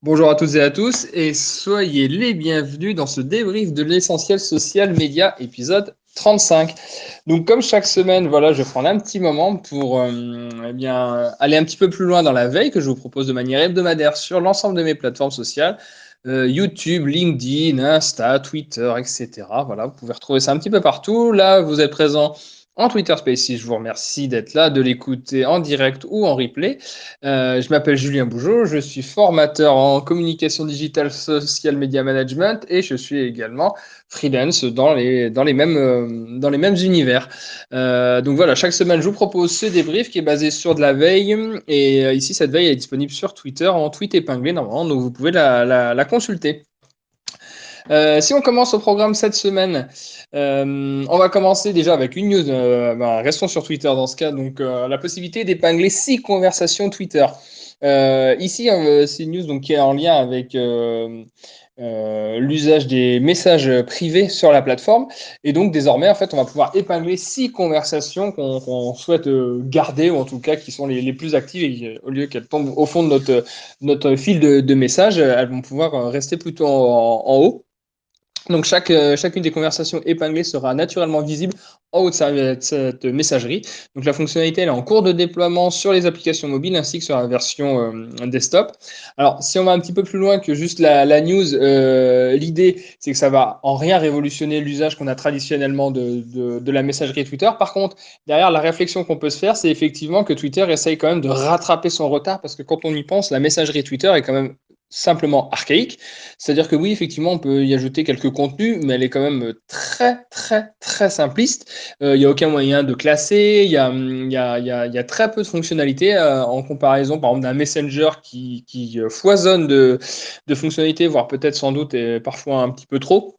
Bonjour à toutes et à tous et soyez les bienvenus dans ce débrief de l'essentiel social média épisode 35. Donc comme chaque semaine, voilà, je prends un petit moment pour aller un petit peu plus loin dans la veille que je vous propose de manière hebdomadaire sur l'ensemble de mes plateformes sociales. YouTube, LinkedIn, Insta, Twitter, etc. Voilà, vous pouvez retrouver ça un petit peu partout. Là, vous êtes présent en Twitter Spaces. Je vous remercie d'être là, de l'écouter en direct ou en replay. Je m'appelle Julien Bougeot, je suis formateur en communication digitale, social media management et je suis également freelance dans les mêmes univers. Donc voilà, chaque semaine, je vous propose ce débrief qui est basé sur de la veille et ici, cette veille est disponible sur Twitter en tweet épinglé normalement, donc vous pouvez la consulter. Si on commence au programme cette semaine, on va commencer déjà avec une news. Restons sur Twitter dans ce cas. Donc, la possibilité d'épingler 6 conversations Twitter. Ici, c'est une news donc, qui est en lien avec l'usage des messages privés sur la plateforme. Et donc, désormais, en fait, on va pouvoir épingler 6 conversations qu'on souhaite garder, ou en tout cas qui sont les plus actives. Et au lieu qu'elles tombent au fond de notre fil de messages, elles vont pouvoir rester plutôt en haut. Donc chacune des conversations épinglées sera naturellement visible en haut de cette messagerie. Donc la fonctionnalité elle est en cours de déploiement sur les applications mobiles ainsi que sur la version desktop. Alors si on va un petit peu plus loin que juste la news, l'idée c'est que ça va en rien révolutionner l'usage qu'on a traditionnellement de la messagerie Twitter. Par contre, derrière la réflexion qu'on peut se faire, c'est effectivement que Twitter essaye quand même de rattraper son retard parce que quand on y pense, la messagerie Twitter est quand même simplement archaïque. C'est-à-dire que oui, effectivement, on peut y ajouter quelques contenus, mais elle est quand même très, très, très simpliste. Il n'y a aucun moyen de classer, il y a très peu de fonctionnalités en comparaison, par exemple, d'un Messenger qui foisonne de fonctionnalités, voire peut-être sans doute et parfois un petit peu trop.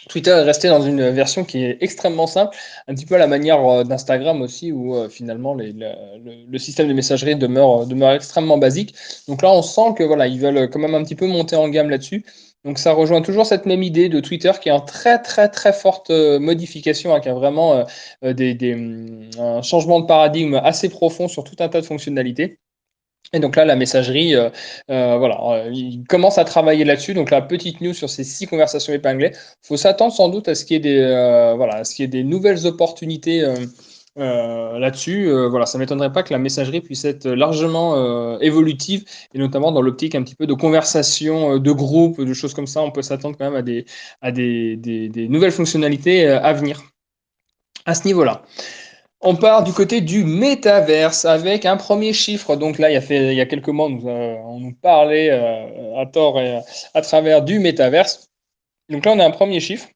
Twitter est resté dans une version qui est extrêmement simple, un petit peu à la manière d'Instagram aussi, où finalement le système de messagerie demeure extrêmement basique. Donc là, on sent que voilà, ils veulent quand même un petit peu monter en gamme là-dessus. Donc ça rejoint toujours cette même idée de Twitter qui est en très très très forte modification, hein, qui a vraiment un changement de paradigme assez profond sur tout un tas de fonctionnalités. Et donc là, la messagerie, voilà, il commence à travailler là-dessus. Donc la petite news sur ces 6 conversations épinglées. Il faut s'attendre sans doute à ce qu'il y ait voilà, à ce qu'il y ait des nouvelles opportunités là-dessus. Voilà, ça m'étonnerait pas que la messagerie puisse être largement évolutive, et notamment dans l'optique un petit peu de conversation, de groupe, de choses comme ça. On peut s'attendre quand même à des nouvelles fonctionnalités à venir à ce niveau-là. On part du côté du métaverse avec un premier chiffre. Donc là, il y a quelques mois, on nous parlait à tort et à travers du métaverse. Donc là, on a un premier chiffre.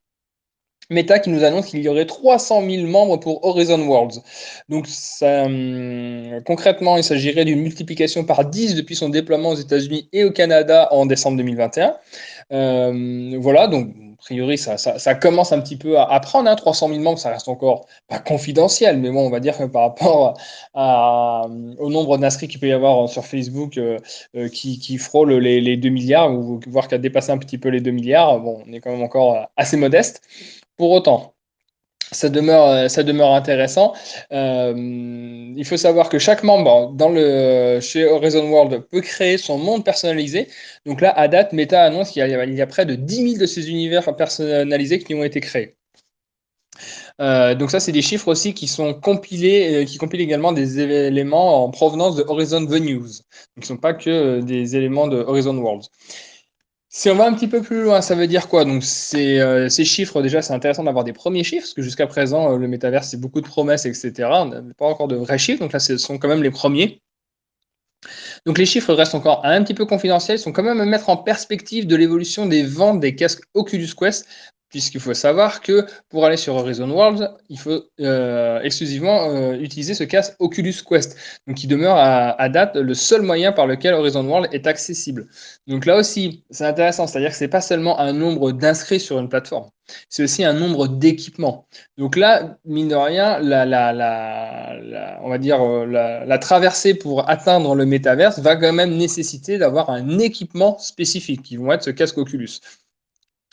Meta qui nous annonce qu'il y aurait 300 000 membres pour Horizon Worlds. Donc ça, concrètement, il s'agirait d'une multiplication par 10 depuis son déploiement aux États-Unis et au Canada en décembre 2021. Voilà, donc a priori, ça commence un petit peu à prendre, hein, 300 000 membres, ça reste encore pas confidentiel, mais bon, on va dire que par rapport au nombre d'inscrits qu'il peut y avoir sur Facebook qui frôle les 2 milliards, ou voire qui a dépassé un petit peu les 2 milliards, bon, on est quand même encore assez modeste. Pour autant, ça demeure intéressant. Il faut savoir que chaque membre chez Horizon World peut créer son monde personnalisé. Donc là, à date, Meta annonce qu'il y a près de 10 000 de ces univers personnalisés qui ont été créés. Donc ça, c'est des chiffres aussi qui sont compilés, qui compilent également des éléments en provenance de Horizon Venues. Donc, ils ne sont pas que des éléments de Horizon Worlds. Si on va un petit peu plus loin, ça veut dire quoi? Donc, ces chiffres, déjà, c'est intéressant d'avoir des premiers chiffres, parce que jusqu'à présent, le métavers, c'est beaucoup de promesses, etc. On n'a pas encore de vrais chiffres, donc là, ce sont quand même les premiers. Donc, les chiffres restent encore un petit peu confidentiels, ils sont quand même à mettre en perspective de l'évolution des ventes des casques Oculus Quest, puisqu'il faut savoir que pour aller sur Horizon Worlds, il faut exclusivement utiliser ce casque Oculus Quest, donc qui demeure à date le seul moyen par lequel Horizon World est accessible. Donc là aussi, c'est intéressant, c'est-à-dire que c'est pas seulement un nombre d'inscrits sur une plateforme, c'est aussi un nombre d'équipements. Donc là, mine de rien, on va dire la traversée pour atteindre le métaverse va quand même nécessiter d'avoir un équipement spécifique, qui vont être ce casque Oculus.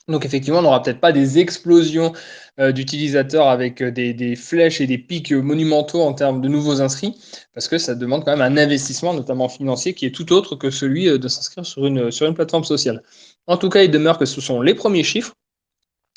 Donc effectivement, on n'aura peut-être pas des explosions d'utilisateurs avec des flèches et des pics monumentaux en termes de nouveaux inscrits, parce que ça demande quand même un investissement, notamment financier, qui est tout autre que celui de s'inscrire sur une plateforme sociale. En tout cas, il demeure que ce sont les premiers chiffres.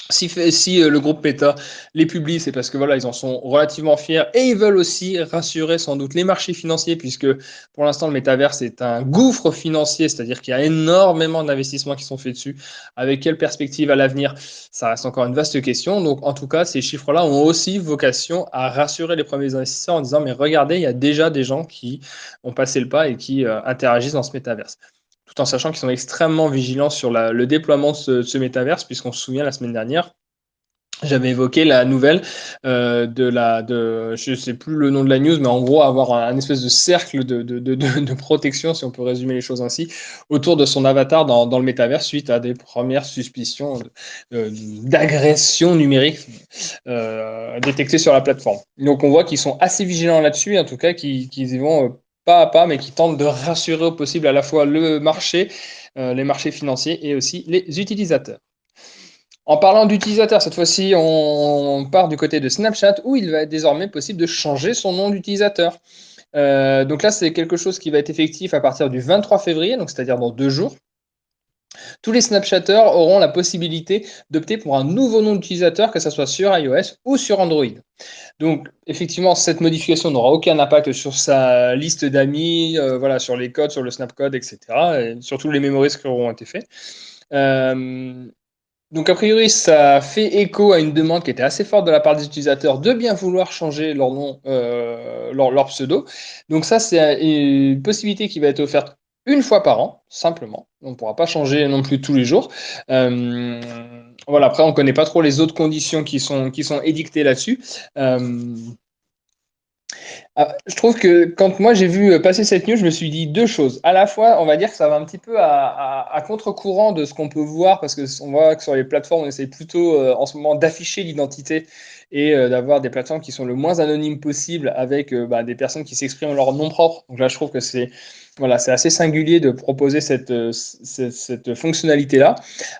Si le groupe PETA les publie, c'est parce que voilà, ils en sont relativement fiers et ils veulent aussi rassurer sans doute les marchés financiers, puisque pour l'instant le métaverse est un gouffre financier, c'est-à-dire qu'il y a énormément d'investissements qui sont faits dessus. Avec quelle perspective à l'avenir, ça reste encore une vaste question. Donc en tout cas, ces chiffres-là ont aussi vocation à rassurer les premiers investisseurs en disant mais regardez, il y a déjà des gens qui ont passé le pas et qui interagissent dans ce métaverse, tout en sachant qu'ils sont extrêmement vigilants sur le déploiement de ce métaverse, puisqu'on se souvient la semaine dernière, j'avais évoqué la nouvelle je sais plus le nom de la news, mais en gros avoir un espèce de cercle de protection, si on peut résumer les choses ainsi, autour de son avatar dans le métaverse suite à des premières suspicions d'agression numérique détectées sur la plateforme. Donc on voit qu'ils sont assez vigilants là-dessus, en tout cas qu'ils y vont pas à pas, mais qui tentent de rassurer au possible à la fois le marché, les marchés financiers et aussi les utilisateurs. En parlant d'utilisateurs, cette fois-ci, on part du côté de Snapchat où il va être désormais possible de changer son nom d'utilisateur. Donc là, c'est quelque chose qui va être effectif à partir du 23 février, donc c'est-à-dire dans 2 jours. Tous les Snapchatters auront la possibilité d'opter pour un nouveau nom d'utilisateur, que ce soit sur iOS ou sur Android. Donc, effectivement, cette modification n'aura aucun impact sur sa liste d'amis, voilà, sur les codes, sur le Snapcode, etc., et surtout les memories qui auront été faits. Donc, a priori, ça fait écho à une demande qui était assez forte de la part des utilisateurs de bien vouloir changer leur nom, leur pseudo. Donc, ça, c'est une possibilité qui va être offerte une fois par an, simplement. On ne pourra pas changer non plus tous les jours. Euh, voilà, après, on ne connaît pas trop les autres conditions qui sont édictées là-dessus. Euh, je trouve que quand moi j'ai vu passer cette news, je me suis dit deux choses. À la fois, on va dire que ça va un petit peu à contre-courant de ce qu'on peut voir, parce que on voit que sur les plateformes, on essaie plutôt en ce moment d'afficher l'identité et d'avoir des plateformes qui sont le moins anonymes possible avec des personnes qui s'expriment en leur nom propre. Donc là, je trouve que c'est voilà, c'est assez singulier de proposer cette fonctionnalité-là.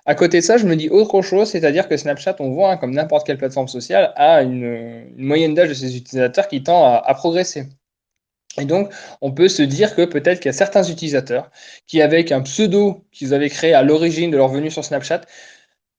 À côté de ça, je me dis autre chose, c'est-à-dire que Snapchat, on voit, hein, comme n'importe quelle plateforme sociale, a une moyenne d'âge de ses utilisateurs qui tend à progresser. Et donc, on peut se dire que peut-être qu'il y a certains utilisateurs qui, avec un pseudo qu'ils avaient créé à l'origine de leur venue sur Snapchat,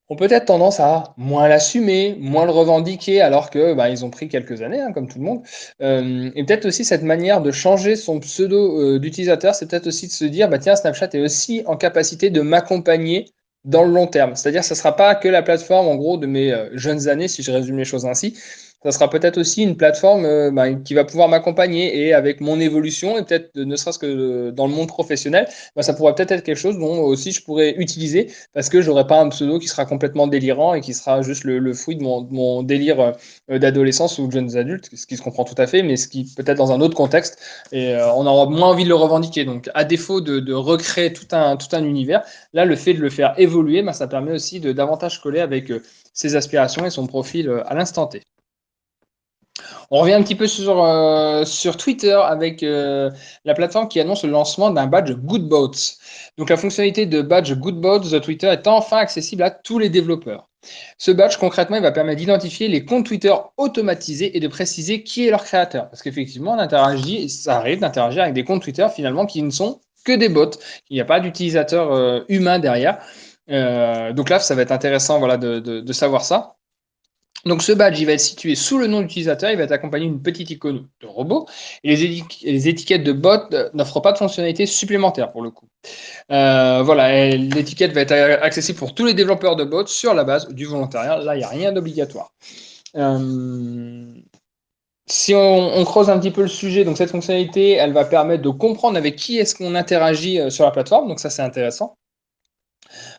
ont peut-être tendance à moins l'assumer, moins le revendiquer, alors que ils ont pris quelques années, hein, comme tout le monde. Et peut-être aussi cette manière de changer son pseudo d'utilisateur, c'est peut-être aussi de se dire, bah tiens, Snapchat est aussi en capacité de m'accompagner dans le long terme. C'est-à-dire, ce ne sera pas que la plateforme, en gros, de mes jeunes années, si je résume les choses ainsi. Ça sera peut-être aussi une plateforme qui va pouvoir m'accompagner et avec mon évolution, et peut-être ne serait-ce que dans le monde professionnel, ça pourrait peut-être être quelque chose dont aussi je pourrais utiliser parce que j'aurai pas un pseudo qui sera complètement délirant et qui sera juste le fruit de mon délire d'adolescence ou de jeunes adultes, ce qui se comprend tout à fait, mais ce qui peut-être dans un autre contexte, et on aura moins envie de le revendiquer. Donc, à défaut de recréer tout un univers, là, le fait de le faire évoluer, ça permet aussi de davantage coller avec ses aspirations et son profil à l'instant T. On revient un petit peu sur Twitter avec la plateforme qui annonce le lancement d'un badge Goodbots. Donc la fonctionnalité de badge Goodbots de Twitter est enfin accessible à tous les développeurs. Ce badge, concrètement, il va permettre d'identifier les comptes Twitter automatisés et de préciser qui est leur créateur. Parce qu'effectivement, on interagit, ça arrive d'interagir avec des comptes Twitter finalement qui ne sont que des bots. Il n'y a pas d'utilisateur humain derrière. Donc là, ça va être intéressant voilà, de savoir ça. Donc ce badge, il va être situé sous le nom de l'utilisateur, il va être accompagné d'une petite icône de robot, et les étiquettes de bot n'offrent pas de fonctionnalités supplémentaires pour le coup. Voilà, l'étiquette va être accessible pour tous les développeurs de bots sur la base du volontariat, là il n'y a rien d'obligatoire. Si on creuse un petit peu le sujet, donc cette fonctionnalité, elle va permettre de comprendre avec qui est-ce qu'on interagit sur la plateforme, donc ça c'est intéressant.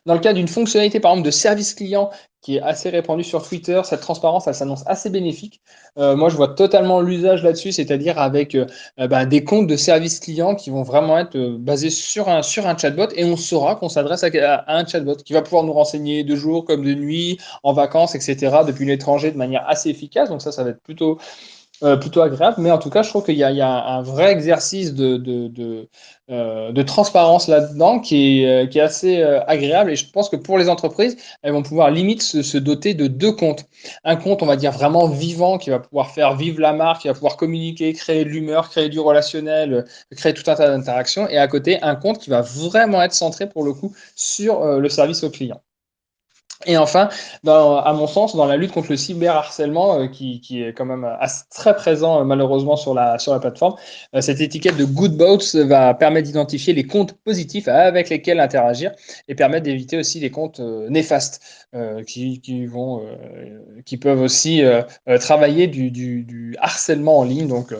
Dans le cas d'une fonctionnalité, par exemple, de service client qui est assez répandue sur Twitter, cette transparence, elle s'annonce assez bénéfique. Moi, je vois totalement l'usage là-dessus, c'est-à-dire avec des comptes de service client qui vont vraiment être basés sur un chatbot et on saura qu'on s'adresse à un chatbot qui va pouvoir nous renseigner de jour comme de nuit, en vacances, etc., depuis l'étranger de manière assez efficace. Donc ça va être plutôt agréable, mais en tout cas, je trouve qu'il y a un vrai exercice de transparence là-dedans qui est assez agréable. Et je pense que pour les entreprises, elles vont pouvoir limite se doter de deux comptes. Un compte, on va dire, vraiment vivant, qui va pouvoir faire vivre la marque, qui va pouvoir communiquer, créer de l'humeur, créer du relationnel, créer tout un tas d'interactions. Et à côté, un compte qui va vraiment être centré, pour le coup, sur le service au client. Et enfin, à mon sens, dans la lutte contre le cyberharcèlement, qui est quand même très présent malheureusement sur la plateforme, cette étiquette de Good Boats va permettre d'identifier les comptes positifs avec lesquels interagir et permettre d'éviter aussi les comptes néfastes qui peuvent aussi travailler du harcèlement en ligne. Donc,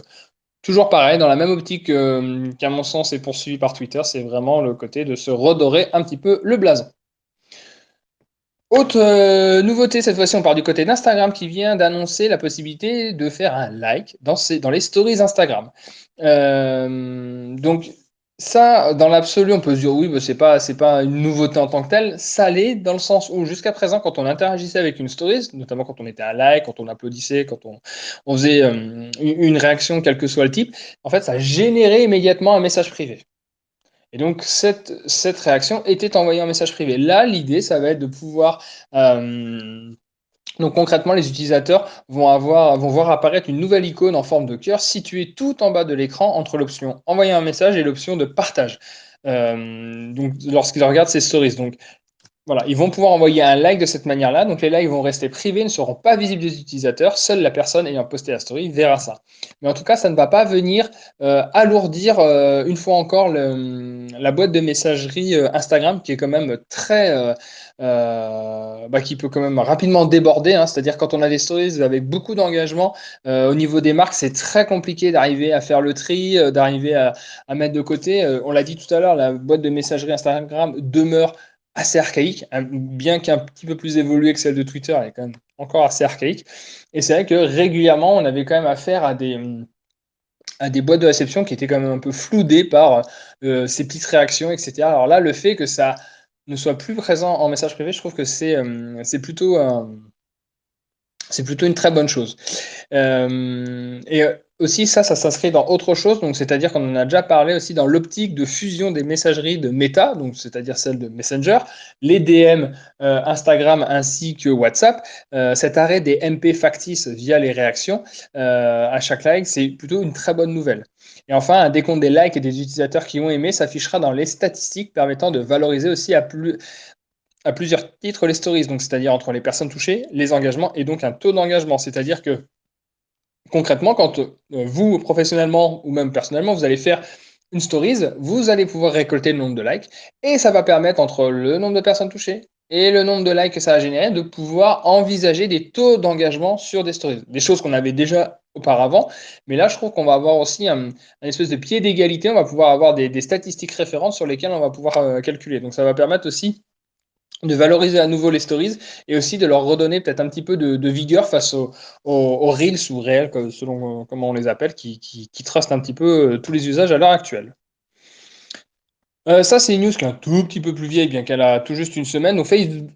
toujours pareil, dans la même optique qu'à mon sens est poursuivi par Twitter, c'est vraiment le côté de se redorer un petit peu le blason. Autre nouveauté, cette fois-ci, on part du côté d'Instagram qui vient d'annoncer la possibilité de faire un like dans les stories Instagram. Donc, ça, dans l'absolu, on peut se dire oui, bah, c'est pas une nouveauté en tant que telle. Ça l'est dans le sens où, jusqu'à présent, quand on interagissait avec une story, notamment quand on était un like, quand on applaudissait, quand on faisait une réaction, quel que soit le type, en fait, ça générait immédiatement un message privé. Et donc, cette réaction était envoyée en message privé. Là, l'idée, ça va être de pouvoir. Donc, concrètement, les utilisateurs vont voir apparaître une nouvelle icône en forme de cœur située tout en bas de l'écran entre l'option envoyer un message et l'option de partage. Donc, lorsqu'ils regardent ces stories. Donc, voilà, ils vont pouvoir envoyer un like de cette manière-là. Donc les likes vont rester privés, ne seront pas visibles des utilisateurs. Seule la personne ayant posté la story verra ça. Mais en tout cas, ça ne va pas venir alourdir une fois encore la boîte de messagerie Instagram, qui est quand même qui peut quand même rapidement déborder. Hein. C'est-à-dire quand on a des stories avec beaucoup d'engagement au niveau des marques, c'est très compliqué d'arriver à faire le tri, d'arriver à mettre de côté. On l'a dit tout à l'heure, la boîte de messagerie Instagram demeure assez archaïque, bien qu'un petit peu plus évoluée que celle de Twitter, elle est quand même encore assez archaïque. Et c'est vrai que régulièrement, on avait quand même affaire à des boîtes de réception qui étaient quand même un peu floudées par ces petites réactions, etc. Alors là, le fait que ça ne soit plus présent en message privé, je trouve que c'est plutôt une très bonne chose. Et aussi, ça s'inscrit dans autre chose, donc c'est-à-dire qu'on en a déjà parlé aussi dans l'optique de fusion des messageries de Meta, donc c'est-à-dire celle de Messenger, les DM Instagram ainsi que WhatsApp. Cet arrêt des MP factices via les réactions à chaque like, c'est plutôt une très bonne nouvelle. Et enfin, un décompte des likes et des utilisateurs qui ont aimé s'affichera dans les statistiques, permettant de valoriser aussi à plusieurs titres les stories, donc c'est-à-dire entre les personnes touchées, les engagements et donc un taux d'engagement. C'est-à-dire que concrètement, quand vous, professionnellement ou même personnellement, vous allez faire une stories, vous allez pouvoir récolter le nombre de likes et ça va permettre, entre le nombre de personnes touchées et le nombre de likes que ça a généré, de pouvoir envisager des taux d'engagement sur des stories. Des choses qu'on avait déjà auparavant, mais là, je trouve qu'on va avoir aussi un espèce de pied d'égalité. On va pouvoir avoir des statistiques référentes sur lesquelles on va pouvoir calculer. Donc, ça va permettre aussi de valoriser à nouveau les stories et aussi de leur redonner peut-être un petit peu de vigueur face aux reels ou réels, selon comment on les appelle, qui trustent un petit peu tous les usages à l'heure actuelle. Ça, c'est une news qui est un tout petit peu plus vieille, bien qu'elle a tout juste une semaine. Donc,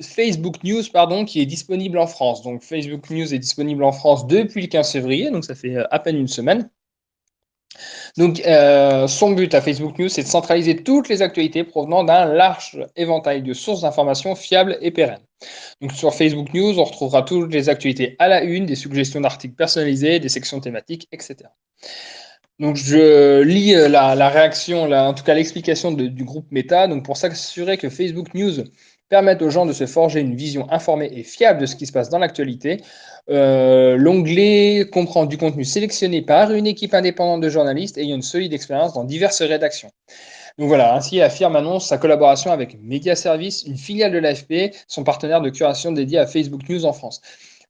Facebook News, pardon, qui est disponible en France. Donc, Facebook News est disponible en France depuis le 15 février, donc ça fait à peine une semaine. Donc, son but à Facebook News, c'est de centraliser toutes les actualités provenant d'un large éventail de sources d'informations fiables et pérennes. Donc, sur Facebook News, on retrouvera toutes les actualités à la une, des suggestions d'articles personnalisés, des sections thématiques, etc. Donc, je lis la réaction, en tout cas l'explication du groupe Meta. Donc, pour s'assurer que Facebook News permette aux gens de se forger une vision informée et fiable de ce qui se passe dans l'actualité, l'onglet comprend du contenu sélectionné par une équipe indépendante de journalistes ayant une solide expérience dans diverses rédactions. Donc voilà, ainsi la firme annonce sa collaboration avec Media Service, une filiale de l'AFP, son partenaire de curation dédié à Facebook News en France.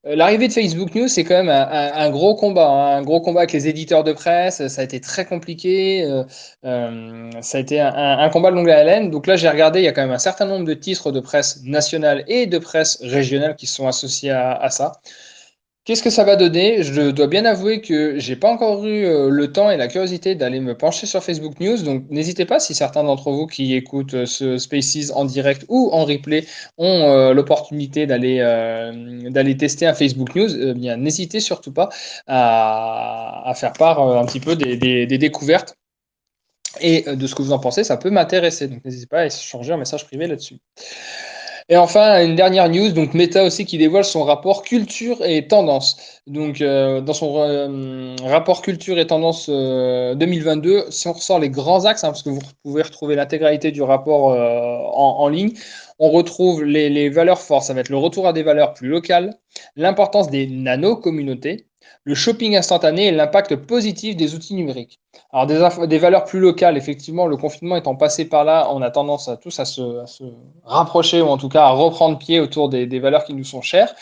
L'arrivée de Facebook News, c'est quand même un gros combat, hein, un gros combat avec les éditeurs de presse. Ça a été très compliqué. Ça a été un combat de longue haleine. Donc là, j'ai regardé, il y a quand même un certain nombre de titres de presse nationale et de presse régionale qui sont associés à ça. Qu'est-ce que ça va donner? Je dois bien avouer que j'ai pas encore eu, le temps et la curiosité d'aller me pencher sur Facebook News, donc n'hésitez pas si certains d'entre vous qui écoutent, ce Spaces en direct ou en replay ont, l'opportunité d'aller tester un Facebook News, bien n'hésitez surtout pas à faire part, un petit peu des découvertes et de ce que vous en pensez, ça peut m'intéresser, donc n'hésitez pas à échanger en message privé là-dessus. Et enfin, une dernière news, donc Meta aussi qui dévoile son rapport culture et tendance. Donc, dans son rapport culture et tendance 2022, si on ressort les grands axes, hein, parce que vous pouvez retrouver l'intégralité du rapport en ligne, on retrouve les valeurs fortes. Ça va être le retour à des valeurs plus locales, l'importance des nano-communautés, le shopping instantané et l'impact positif des outils numériques. Alors, des valeurs plus locales, effectivement, le confinement étant passé par là, on a tendance à tous à se rapprocher ou en tout cas à reprendre pied autour des valeurs qui nous sont chères.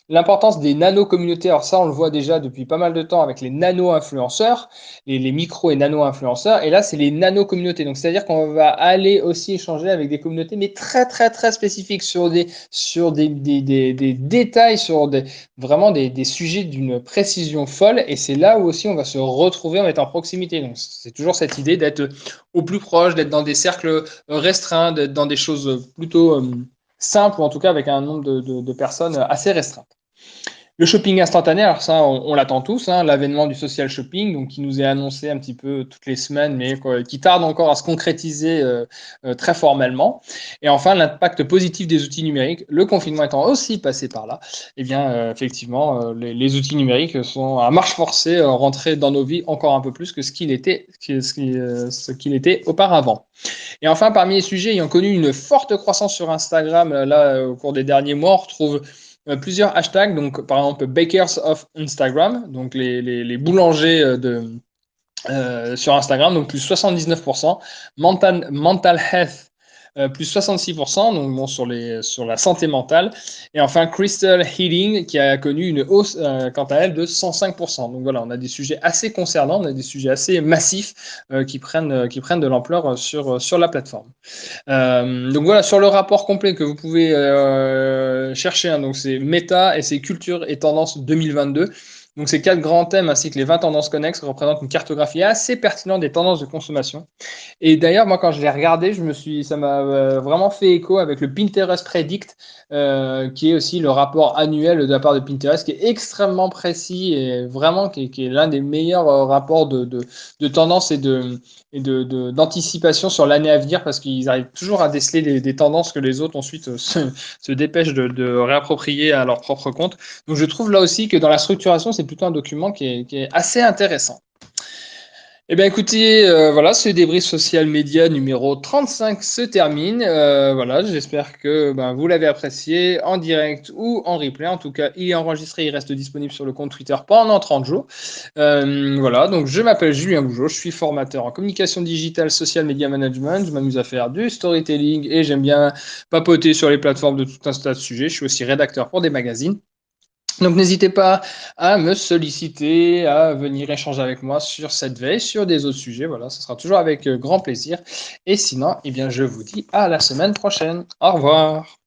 L'importance des nano-communautés, alors ça, on le voit déjà depuis pas mal de temps avec les nano-influenceurs, les micro et nano-influenceurs, et là, c'est les nano-communautés. Donc, c'est-à-dire qu'on va aller aussi échanger avec des communautés, mais très, très, très spécifiques sur des détails, vraiment des sujets d'une précision folle, et c'est là où aussi on va se retrouver en étant en proximité. Donc, c'est toujours cette idée d'être au plus proche, d'être dans des cercles restreints, d'être dans des choses plutôt simples, ou en tout cas avec un nombre de personnes assez restreint. Le shopping instantané, alors ça, on l'attend tous, hein, l'avènement du social shopping, donc qui nous est annoncé un petit peu toutes les semaines, mais quoi, qui tarde encore à se concrétiser très formellement. Et enfin, l'impact positif des outils numériques, le confinement étant aussi passé par là, eh bien, effectivement, les outils numériques sont à marche forcée rentrés dans nos vies encore un peu plus que ce qu'il était auparavant. Et enfin, parmi les sujets ayant connu une forte croissance sur Instagram, là, au cours des derniers mois, on retrouve plusieurs hashtags, donc par exemple Bakers of Instagram, donc les boulangers sur Instagram, donc plus 79%, mental health plus 66%, donc bon, sur la santé mentale. Et enfin, Crystal Healing, qui a connu une hausse, quant à elle, de 105%. Donc voilà, on a des sujets assez concernants, on a des sujets assez massifs qui prennent de l'ampleur sur la plateforme. Donc voilà, sur le rapport complet que vous pouvez chercher, hein, donc c'est méta et c'est culture et tendance 2022. Donc ces quatre grands thèmes ainsi que les 20 tendances connexes représentent une cartographie assez pertinente des tendances de consommation. Et d'ailleurs, moi, quand je l'ai regardé, ça m'a vraiment fait écho avec le Pinterest Predict, qui est aussi le rapport annuel de la part de Pinterest, qui est extrêmement précis et vraiment qui est l'un des meilleurs rapports de tendance d'anticipation sur l'année à venir, parce qu'ils arrivent toujours à déceler des tendances que les autres ensuite se dépêchent de réapproprier à leur propre compte. Donc, je trouve là aussi que dans la structuration, c'est plutôt un document qui est assez intéressant. Eh bien, écoutez, voilà, ce débrief social média numéro 35 se termine. Voilà, j'espère que ben, vous l'avez apprécié en direct ou en replay. En tout cas, il est enregistré, il reste disponible sur le compte Twitter pendant 30 jours. Voilà, donc je m'appelle Julien Bougeot, je suis formateur en communication digitale, social media management. Je m'amuse à faire du storytelling et j'aime bien papoter sur les plateformes de tout un tas de sujets. Je suis aussi rédacteur pour des magazines. Donc n'hésitez pas à me solliciter, à venir échanger avec moi sur cette veille, sur des autres sujets. Voilà, ce sera toujours avec grand plaisir. Et sinon, eh bien, je vous dis à la semaine prochaine. Au revoir.